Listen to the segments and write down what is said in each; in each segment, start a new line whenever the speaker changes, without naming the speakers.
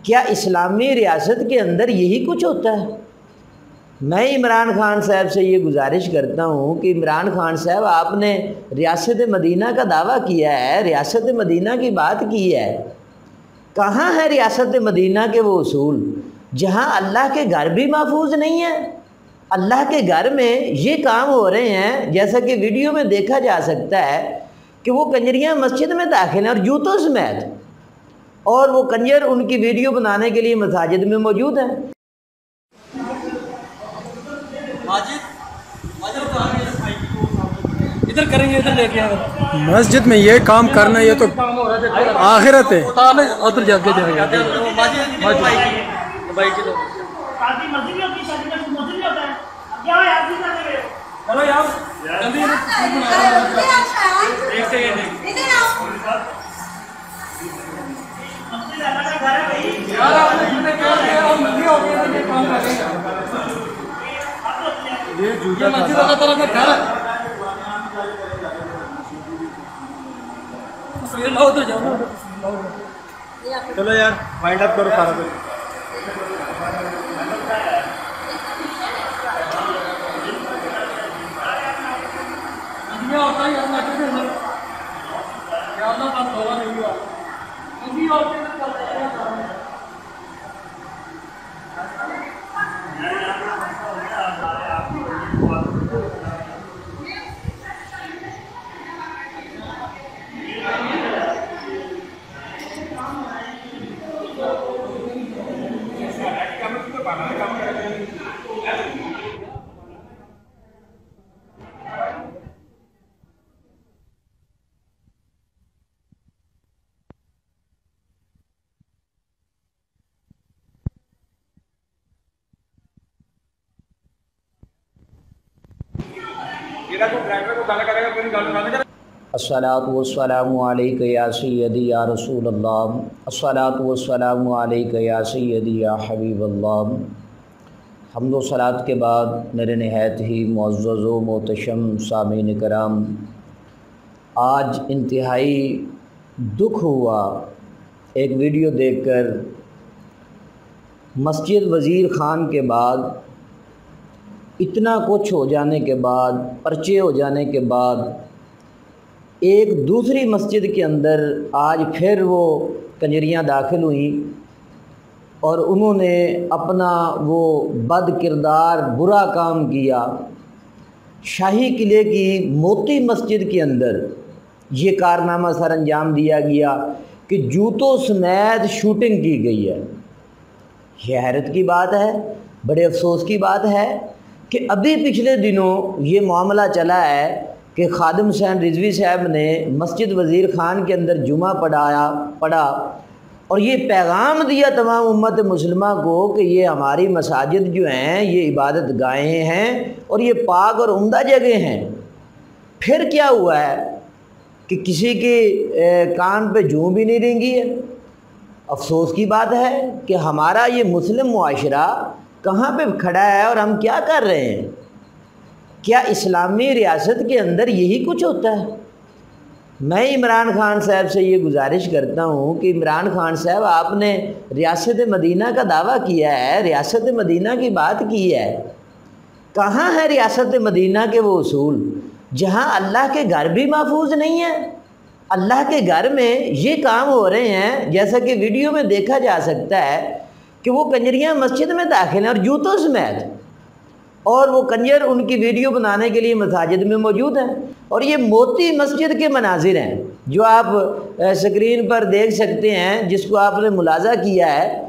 کیا اسلامی ریاست کے اندر یہی کچھ ہوتا ہے؟ میں عمران خان صاحب سے یہ گزارش کرتا ہوں کہ عمران خان صاحب آپ نے ریاست مدینہ کا دعویٰ کیا ہے، ریاست مدینہ کی بات کی ہے، کہاں ہے ریاست مدینہ کے وہ اصول جہاں اللہ کے گھر بھی محفوظ نہیں ہے؟ اللہ کے گھر میں یہ کام ہو رہے ہیں جیسا کہ ویڈیو میں دیکھا جا سکتا ہے کہ وہ کنجریاں مسجد میں داخل ہیں اور جوتوں سمیت، اور وہ کنجر ان کی ویڈیو بنانے کے لیے مساجد میں موجود ہیں۔
ادھر کریں گے، ادھر لے کے
مسجد میں یہ کام کرنا یہ تو آخرت ہے۔
ادھر جا کے جائے گا۔ چلو یار
چلو یار وائنڈ اپ کرو سارا کچھ۔
الصلاۃ والسلام علیک یا سیدی یا رسول اللہ، الصلاۃ والسلام علیک یا سیدی یا حبیب اللہ۔ حمد و صلاۃ کے بعد میرے نہایت ہی معزز و محتشم سامعین کرام، آج انتہائی دکھ ہوا ایک ویڈیو دیکھ کر۔ مسجد وزیر خان کے بعد، اتنا کچھ ہو جانے کے بعد، پرچے ہو جانے کے بعد، ایک دوسری مسجد کے اندر آج پھر وہ کنجریاں داخل ہوئیں اور انہوں نے اپنا وہ بد کردار برا کام کیا۔ شاہی قلعے کی موتی مسجد کے اندر یہ کارنامہ سر انجام دیا گیا کہ جوتوں سمیت شوٹنگ کی گئی ہے۔ یہ حیرت کی بات ہے، بڑے افسوس کی بات ہے کہ ابھی پچھلے دنوں یہ معاملہ چلا ہے کہ خادم حسین رضوی صاحب نے مسجد وزیر خان کے اندر جمعہ پڑھا اور یہ پیغام دیا تمام امت مسلمہ کو کہ یہ ہماری مساجد جو ہیں یہ عبادت گاہیں ہیں اور یہ پاک اور عمدہ جگہ ہیں۔ پھر کیا ہوا ہے کہ کسی کے کان پہ جوں بھی نہیں رینگی ہے۔ افسوس کی بات ہے کہ ہمارا یہ مسلم معاشرہ کہاں پہ کھڑا ہے اور ہم کیا کر رہے ہیں؟ کیا اسلامی ریاست کے اندر یہی کچھ ہوتا ہے؟ میں عمران خان صاحب سے یہ گزارش کرتا ہوں کہ عمران خان صاحب آپ نے ریاست مدینہ کا دعویٰ کیا ہے، ریاست مدینہ کی بات کی ہے، کہاں ہے ریاست مدینہ کے وہ اصول جہاں اللہ کے گھر بھی محفوظ نہیں ہے؟ اللہ کے گھر میں یہ کام ہو رہے ہیں جیسا کہ ویڈیو میں دیکھا جا سکتا ہے کہ وہ کنجریاں مسجد میں داخل ہیں اور جوتوں سمیت، اور وہ کنجر ان کی ویڈیو بنانے کے لیے مساجد میں موجود ہیں۔ اور یہ موتی مسجد کے مناظر ہیں جو آپ سکرین پر دیکھ سکتے ہیں، جس کو آپ نے ملاحظہ کیا ہے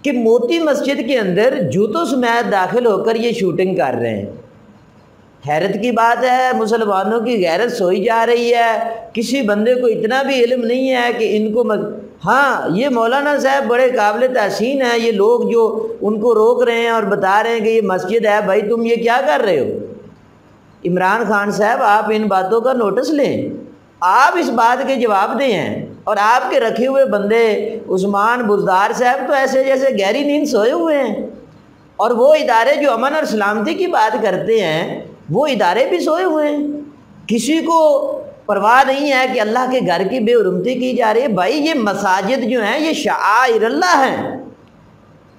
کہ موتی مسجد کے اندر جوتوں سمیت داخل ہو کر یہ شوٹنگ کر رہے ہیں۔ حیرت کی بات ہے، مسلمانوں کی غیرت سوئی جا رہی ہے۔ کسی بندے کو اتنا بھی علم نہیں ہے کہ ان کو ہاں یہ مولانا صاحب بڑے قابل تحسین ہیں، یہ لوگ جو ان کو روک رہے ہیں اور بتا رہے ہیں کہ یہ مسجد ہے، بھائی تم یہ کیا کر رہے ہو؟ عمران خان صاحب آپ ان باتوں کا نوٹس لیں، آپ اس بات کے جواب دیں ہیں۔ اور آپ کے رکھے ہوئے بندے عثمان بزدار صاحب تو ایسے جیسے گہری نیند سوئے ہوئے ہیں، اور وہ ادارے جو امن اور سلامتی کی بات کرتے ہیں وہ ادارے بھی سوئے ہوئے ہیں۔ کسی کو پرواہ نہیں ہے کہ اللہ کے گھر کی بے حرمتی کی جا رہی ہے۔ بھائی یہ مساجد جو ہیں یہ شعائر اللہ ہیں،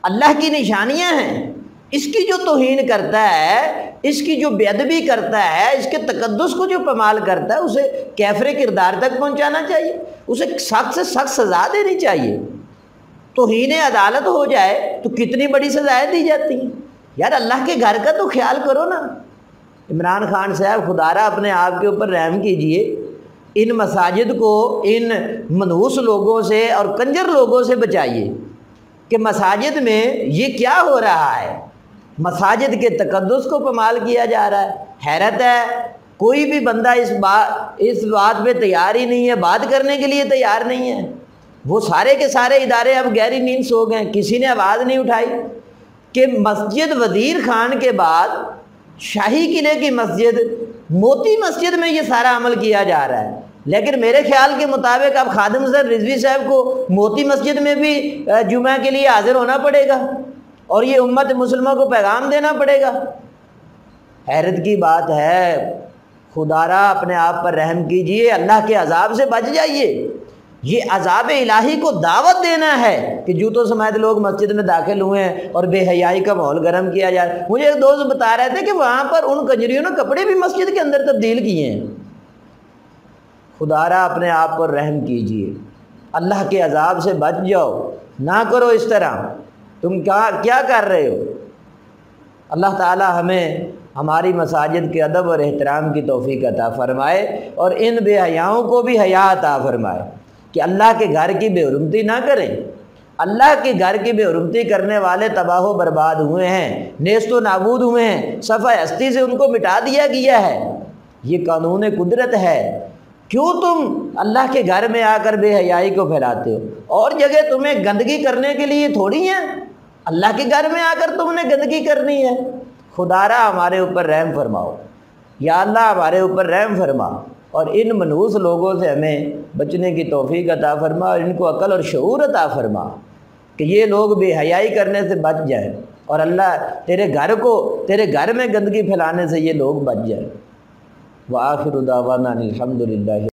اللہ کی نشانیاں ہیں، اس کی جو توہین کرتا ہے، اس کی جو بے ادبی کرتا ہے، اس کے تقدس کو جو پامال کرتا ہے، اسے کیفر کردار تک پہنچانا چاہیے، اسے سخت سے سخت سزا دینی چاہیے۔ توہین عدالت ہو جائے تو کتنی بڑی سزائیں دی جاتی ہیں۔ یار اللہ کے گھر کا تو خیال کرو نا۔ عمران خان صاحب خدا را اپنے آپ کے اوپر رحم کیجئے، ان مساجد کو ان منحوس لوگوں سے اور کنجر لوگوں سے بچائیے کہ مساجد میں یہ کیا ہو رہا ہے، مساجد کے تقدس کو پامال کیا جا رہا ہے۔ حیرت ہے، کوئی بھی بندہ اس بات پہ تیار ہی نہیں ہے، بات کرنے کے لیے تیار نہیں ہے۔ وہ سارے کے سارے ادارے اب گہری نیند سو گئے، کسی نے آواز نہیں اٹھائی کہ مسجد وزیر خان کے بعد شاہی قلعے کی مسجد موتی مسجد میں یہ سارا عمل کیا جا رہا ہے۔ لیکن میرے خیال کے مطابق اب خادم صاحب رضوی صاحب کو موتی مسجد میں بھی جمعہ کے لیے حاضر ہونا پڑے گا اور یہ امت مسلمہ کو پیغام دینا پڑے گا۔ حیرت کی بات ہے، خدا را اپنے آپ پر رحم کیجئے، اللہ کے عذاب سے بچ جائیے۔ یہ عذاب الہی کو دعوت دینا ہے کہ جوتوں سمیت لوگ مسجد میں داخل ہوئے ہیں اور بے حیائی کا ماحول گرم کیا جا رہا ہے۔ مجھے ایک دوست بتا رہے تھے کہ وہاں پر ان کنجریوں نے کپڑے بھی مسجد کے اندر تبدیل کیے ہیں۔ خدا را اپنے آپ پر رحم کیجئے، اللہ کے عذاب سے بچ جاؤ، نہ کرو اس طرح۔ تم کیا کر رہے ہو؟ اللہ تعالی ہمیں ہماری مساجد کے ادب اور احترام کی توفیق عطا فرمائے اور ان بے حیاؤں کو بھی حیا عطا فرمائے کہ اللہ کے گھر کی بے حرمتی نہ کریں۔ اللہ کے گھر کی بے حرمتی کرنے والے تباہ و برباد ہوئے ہیں، نیست و نابود ہوئے ہیں، صفحہ ہستی سے ان کو مٹا دیا گیا ہے۔ یہ قانون قدرت ہے۔ کیوں تم اللہ کے گھر میں آ کر بے حیائی کو پھیلاتے ہو؟ اور جگہ تمہیں گندگی کرنے کے لیے تھوڑی ہیں، اللہ کے گھر میں آ کر تم نے گندگی کرنی ہے۔ خدا را ہمارے اوپر رحم فرماؤ، یا اللہ ہمارے اوپر رحم فرما اور ان منحوس لوگوں سے ہمیں بچنے کی توفیق عطا فرما اور ان کو عقل اور شعور عطا فرما کہ یہ لوگ بے حیائی کرنے سے بچ جائیں اور اللہ تیرے گھر میں گندگی پھیلانے سے یہ لوگ بچ جائیں۔ وآخر دعوانا الحمدللہ۔